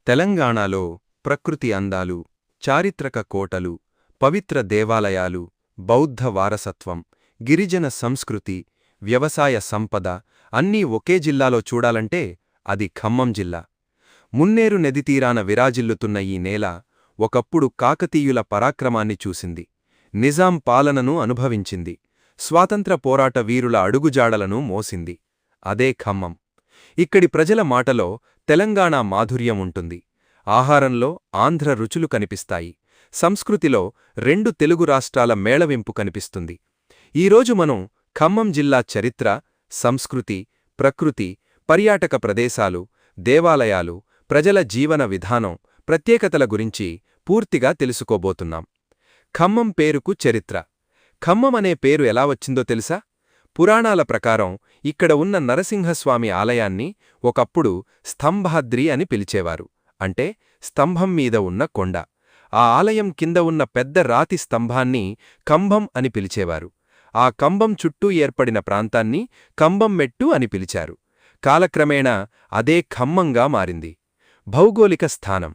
తెలంగాణలో ప్రకృతి అందాలు, చారిత్రక కోటలు, పవిత్ర దేవాలయాలు, బౌద్ధ వారసత్వం, గిరిజన సంస్కృతి, వ్యవసాయ సంపద అన్నీ ఒకే జిల్లాలో చూడాలంటే అది ఖమ్మం జిల్లా. మున్నేరు నదితీరాన విరాజిల్లుతున్న ఈ నేల ఒకప్పుడు కాకతీయుల పరాక్రమాన్ని చూసింది, నిజాం పాలనను అనుభవించింది, స్వాతంత్ర పోరాట వీరుల అడుగుజాడలను మోసింది. అదే ఖమ్మం. ఇక్కడి ప్రజల మాటలో తెలంగాణ మాధుర్యం ఉంటుంది, ఆహారంలో ఆంధ్ర రుచులు కనిపిస్తాయి, సంస్కృతిలో రెండు తెలుగు రాష్ట్రాల మేళవింపు కనిపిస్తుంది. ఈరోజు మనం ఖమ్మం జిల్లా చరిత్ర, సంస్కృతి, ప్రకృతి, పర్యాటక ప్రదేశాలు, దేవాలయాలు, ప్రజల జీవన విధానం, ప్రత్యేకతల గురించి పూర్తిగా తెలుసుకోబోతున్నాం. ఖమ్మం పేరుకు చరిత్ర. ఖమ్మం అనే పేరు ఎలా వచ్చిందో తెలుసా? పురాణాల ప్రకారం ఇక్కడ ఉన్న నరసింహస్వామి ఆలయాన్ని ఒకప్పుడు స్తంభాద్రి అని పిలిచేవారు, అంటే స్తంభం మీద ఉన్న కొండ. ఆ ఆలయం కింద ఉన్న పెద్ద రాతి స్తంభాన్ని కంబం అని పిలిచేవారు. ఆ కంబం చుట్టూ ఏర్పడిన ప్రాంతాన్ని కంబం మెట్టు అని పిలిచారు. కాలక్రమేణా అదే ఖమ్మంగా మారింది. భౌగోళిక స్థానం.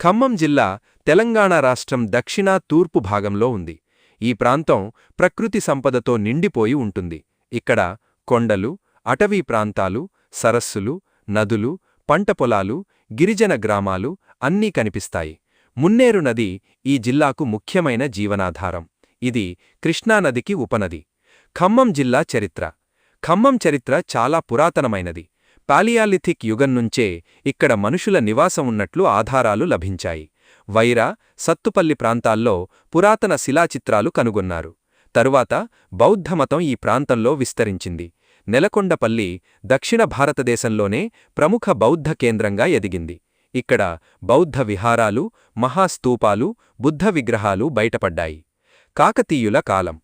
ఖమ్మం జిల్లా తెలంగాణ రాష్ట్రం దక్షిణ తూర్పు భాగంలో ఉంది. ఈ ప్రాంతం ప్రకృతి సంపదతో నిండిపోయి ఉంటుంది. ఇక్కడ కొండలు, అటవీ ప్రాంతాలు, సరస్సులు, నదులు, పంటపొలాలు, గిరిజన గ్రామాలు అన్నీ కనిపిస్తాయి. మున్నేరు నది ఈ జిల్లాకు ముఖ్యమైన జీవనాధారం. ఇది కృష్ణానదికి ఉపనది. ఖమ్మం జిల్లా చరిత్ర. ఖమ్మం చరిత్ర చాలా పురాతనమైనది. పాలియాలిథిక్ యుగం నుంచే ఇక్కడ మనుషుల నివాసం ఉన్నట్లు ఆధారాలు లభించాయి. వైరా, సత్తుపల్లి ప్రాంతాల్లో పురాతన శిలాచిత్రాలు కనుగొన్నారు. తరువాత బౌద్ధమతం ఈ ప్రాంతంలో విస్తరించింది. నెలకొండపల్లి దక్షిణ భారతదేశంలోనే ప్రముఖ బౌద్ధ కేంద్రంగా ఎదిగింది. ఇక్కడ బౌద్ధ విహారాలు, మహాస్తూపాలు, బుద్ధ విగ్రహాలు బయటపడ్డాయి. కాకతీయుల కాలం.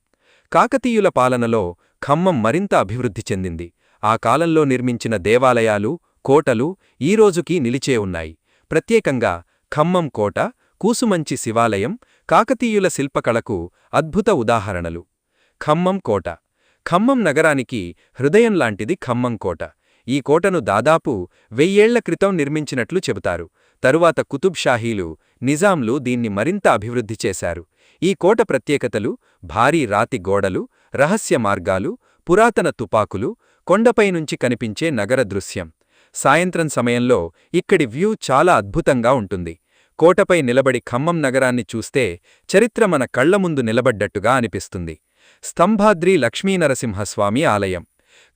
కాకతీయుల పాలనలో ఖమ్మం మరింత అభివృద్ధి చెందింది. ఆ కాలంలో నిర్మించిన దేవాలయాలు, కోటలు ఈరోజుకీ నిలిచే ఉన్నాయి. ప్రత్యేకంగా ఖమ్మం కోట, కూసుమంచి శివాలయం కాకతీయుల శిల్పకళకు అద్భుత ఉదాహరణలు. ఖమ్మం కోట. ఖమ్మం నగరానికి హృదయం లాంటిది ఖమ్మం కోట. ఈ కోటను దాదాపు 1000 ఏళ్ల క్రితం నిర్మించినట్లు చెబుతారు. తరువాత కుతుబ్ షాహీలు, నిజాంలు దీన్ని మరింత అభివృద్ధి చేశారు. ఈ కోట ప్రత్యేకతలు భారీ రాతి గోడలు, రహస్య మార్గాలు, పురాతన తుపాకులు, కొండపైనుంచి కనిపించే నగర దృశ్యం. సాయంత్రం సమయంలో ఇక్కడి వ్యూ చాలా అద్భుతంగా ఉంటుంది. కోటపై నిలబడి ఖమ్మం నగరాన్ని చూస్తే చరిత్ర మన కళ్లముందు నిలబడ్డట్టుగా అనిపిస్తుంది. స్తంభాద్రి లక్ష్మీనరసింహస్వామి ఆలయం.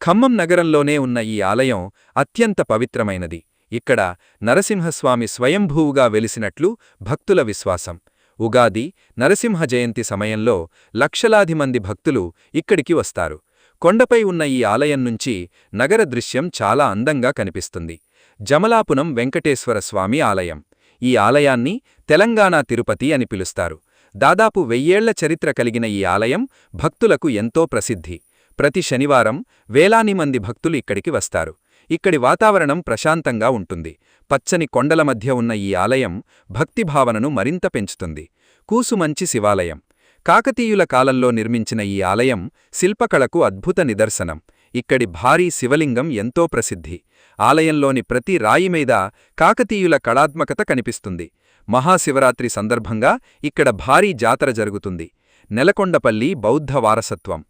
ఖమ్మం నగరంలోనే ఉన్న ఈ ఆలయం అత్యంత పవిత్రమైనది. ఇక్కడ నరసింహస్వామి స్వయంభూవుగా వెలిసినట్లు భక్తుల విశ్వాసం. ఉగాది, నరసింహ జయంతి సమయంలో లక్షలాది మంది భక్తులు ఇక్కడికి వస్తారు. కొండపై ఉన్న ఈ ఆలయం నుంచి నగర దృశ్యం చాలా అందంగా కనిపిస్తుంది. జమలాపునం వెంకటేశ్వర స్వామి ఆలయం. ఈ ఆలయాన్ని తెలంగాణ తిరుపతి అని పిలుస్తారు. దాదాపు 1000 ఏళ్ల చరిత్ర కలిగిన ఈ ఆలయం భక్తులకు ఎంతో ప్రసిద్ధి. ప్రతి శనివారం వేలాది మంది భక్తులు ఇక్కడికి వస్తారు. ఇక్కడి వాతావరణం ప్రశాంతంగా ఉంటుంది. పచ్చని కొండల మధ్య ఉన్న ఈ ఆలయం భక్తిభావనను మరింత పెంచుతుంది. కూసుమంచి శివాలయం. కాకతీయుల కాలంలో నిర్మించిన ఈ ఆలయం శిల్పకళకు అద్భుత నిదర్శనం. ఇక్కడి భారీ శివలింగం ఎంతో ప్రసిద్ధి. ఆలయంలోని ప్రతి రాయి మీద కాకతీయుల కళాత్మకత కనిపిస్తుంది. మహాశివరాత్రి సందర్భంగా ఇక్కడ భారీ జాతర జరుగుతుంది. నెలకొండపల్లి బౌద్ధ వారసత్వం.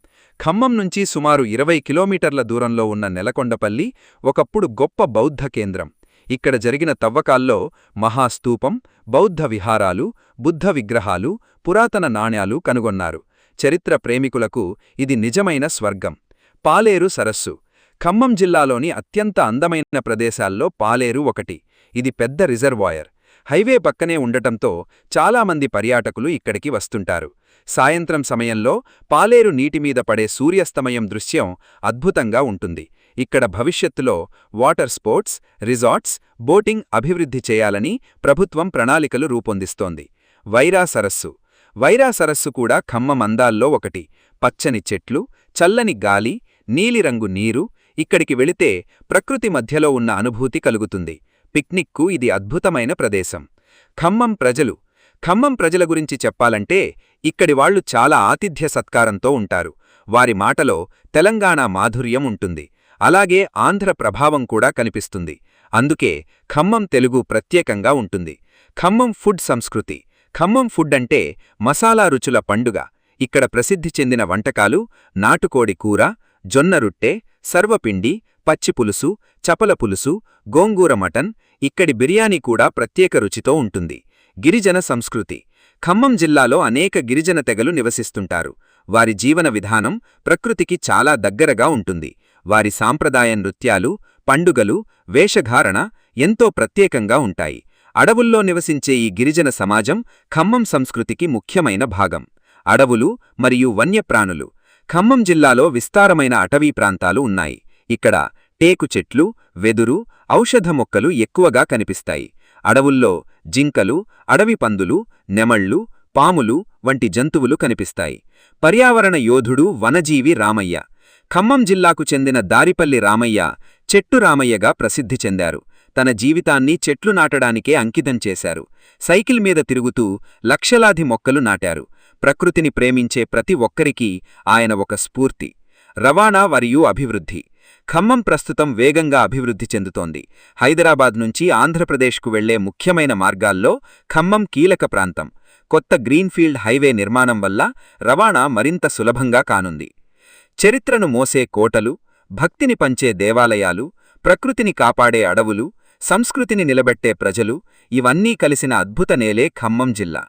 ఖమ్మం నుంచి సుమారు 20 కిలోమీటర్ల దూరంలో ఉన్న నెలకొండపల్లి ఒకప్పుడు గొప్ప బౌద్ధ కేంద్రం. ఇక్కడ జరిగిన తవ్వకాల్లో మహాస్తూపం, బౌద్ధ విహారాలు, బుద్ధ విగ్రహాలు, పురాతన నాణ్యాలు కనుగొన్నారు. చరిత్ర ప్రేమికులకు ఇది నిజమైన స్వర్గం. పాలేరు సరస్సు. ఖమ్మం జిల్లాలోని అత్యంత అందమైన ప్రదేశాల్లో పాలేరు ఒకటి. ఇది పెద్ద రిజర్వాయర్. హైవే పక్కనే ఉండటంతో చాలామంది పర్యాటకులు ఇక్కడికి వస్తుంటారు. సాయంత్రం సమయంలో పాలేరు నీటిమీద పడే సూర్యాస్తమయం దృశ్యం అద్భుతంగా ఉంటుంది. ఇక్కడ భవిష్యత్తులో వాటర్ స్పోర్ట్స్, రిసార్ట్స్, బోటింగ్ అభివృద్ధి చేయాలని ప్రభుత్వం ప్రణాళికలు రూపొందిస్తోంది. వైరా సరస్సు. వైరా సరస్సు కూడా ఖమ్మం అందాల్లో ఒకటి. పచ్చని చెట్లు, చల్లని గాలి, నీలిరంగు నీరు. ఇక్కడికి వెళితే ప్రకృతి మధ్యలో ఉన్న అనుభూతి కలుగుతుంది. పిక్నిక్కు ఇది అద్భుతమైన ప్రదేశం. ఖమ్మం ప్రజలు. ఖమ్మం ప్రజల గురించి చెప్పాలంటే ఇక్కడి వాళ్లు చాలా ఆతిథ్య సత్కారంతో ఉంటారు. వారి మాటలో తెలంగాణ మాధుర్యం ఉంటుంది. అలాగే ఆంధ్ర ప్రభావం కూడా కనిపిస్తుంది. అందుకే ఖమ్మం తెలుగు ప్రత్యేకంగా ఉంటుంది. ఖమ్మం ఫుడ్ సంస్కృతి. ఖమ్మం ఫుడ్ అంటే మసాలా రుచుల పండుగ. ఇక్కడ ప్రసిద్ధి చెందిన వంటకాలు నాటుకోడి కూర, జొన్న రొట్టె, సర్వపిండి, పచ్చిపులుసు, చపల పులుసు, గోంగూర మటన్. ఇక్కడి బిర్యానీ కూడా ప్రత్యేక రుచితో ఉంటుంది. గిరిజన సంస్కృతి. ఖమ్మం జిల్లాలో అనేక గిరిజన తెగలు నివసిస్తుంటారు. వారి జీవన విధానం ప్రకృతికి చాలా దగ్గరగా ఉంటుంది. వారి సాంప్రదాయ నృత్యాలు, పండుగలు, వేషధారణ ఎంతో ప్రత్యేకంగా ఉంటాయి. అడవుల్లో నివసించే ఈ గిరిజన సమాజం ఖమ్మం సంస్కృతికి ముఖ్యమైన భాగం. అడవులు మరియు వన్యప్రాణులు. ఖమ్మం జిల్లాలో విస్తారమైన అటవీ ప్రాంతాలు ఉన్నాయి. ఇక్కడ టేకు చెట్లు, వెదురు, ఔషధ మొక్కలు ఎక్కువగా కనిపిస్తాయి. అడవుల్లో జింకలు, అడవి పందులు, నెమళ్లు, పాములు వంటి జంతువులు కనిపిస్తాయి. పర్యావరణ యోధుడు వనజీవి రామయ్య. ఖమ్మం జిల్లాకు చెందిన దారిపల్లి రామయ్య చెట్టు రామయ్యగా ప్రసిద్ధి చెందారు. తన జీవితాన్ని చెట్లు నాటడానికే అంకితం చేశారు. సైకిల్ మీద తిరుగుతూ లక్షలాది మొక్కలు నాటారు. ప్రకృతిని ప్రేమించే ప్రతి ఒక్కరికీ ఆయన ఒక స్ఫూర్తి. రవాణా మరియు అభివృద్ధి. ఖమ్మం ప్రస్తుతం వేగంగా అభివృద్ధి చెందుతోంది. హైదరాబాద్ నుంచి ఆంధ్రప్రదేశ్కు వెళ్లే ముఖ్యమైన మార్గాల్లో ఖమ్మం కీలక ప్రాంతం. కొత్త గ్రీన్ఫీల్డ్ హైవే నిర్మాణం వల్ల రవాణా మరింత సులభంగా కానుంది. చరిత్రను మోసే కోటలు, భక్తిని పంచే దేవాలయాలు, ప్రకృతిని కాపాడే అడవులు, సంస్కృతిని నిలబెట్టే ప్రజలు ఇవన్నీ కలిసిన అద్భుత నేలే ఖమ్మం జిల్లా.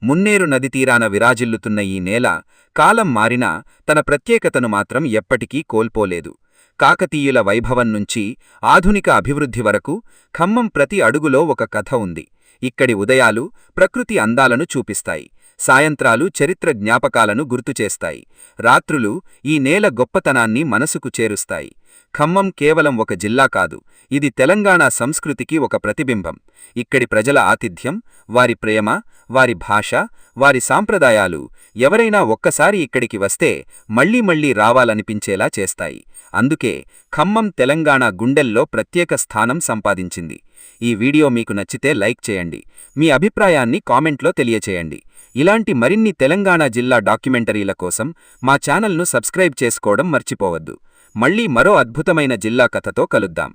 మున్నేరు నది తీరాన విరాజిల్లుతున్న ఈ నేల కాలం మారినా తన ప్రత్యేకతను మాత్రం ఎప్పటికీ కోల్పోలేదు. కాకతీయుల వైభవం నుంచి ఆధునిక అభివృద్ధి వరకు ఖమ్మం ప్రతి అడుగులో ఒక కథ ఉంది. ఇక్కడి ఉదయాలు ప్రకృతి అందాలను చూపిస్తాయి. సాయంత్రాలు చరిత్ర జ్ఞాపకాలను గుర్తుచేస్తాయి. రాత్రులు ఈ నేల గొప్పతనాన్ని మనసుకు చేరుస్తాయి. ఖమ్మం కేవలం ఒక జిల్లా కాదు, ఇది తెలంగాణ సంస్కృతికి ఒక ప్రతిబింబం. ఇక్కడి ప్రజల ఆతిథ్యం, వారి ప్రేమ, వారి భాష, వారి సాంప్రదాయాలు ఎవరైనా ఒక్కసారి ఇక్కడికి వస్తే మళ్లీ మళ్లీ రావాలనిపించేలా చేస్తాయి. అందుకే ఖమ్మం తెలంగాణ గుండెల్లో ప్రత్యేక స్థానం సంపాదించింది. ఈ వీడియో మీకు నచ్చితే లైక్ చేయండి. మీ అభిప్రాయాన్ని కామెంట్లో తెలియచేయండి. ఇలాంటి మరిన్ని తెలంగాణ జిల్లా డాక్యుమెంటరీల కోసం మా ఛానల్ను సబ్స్క్రైబ్ చేసుకోవడం మర్చిపోవద్దు. మళ్లీ మరో అద్భుతమైన జిల్లా కథతో కలుద్దాం.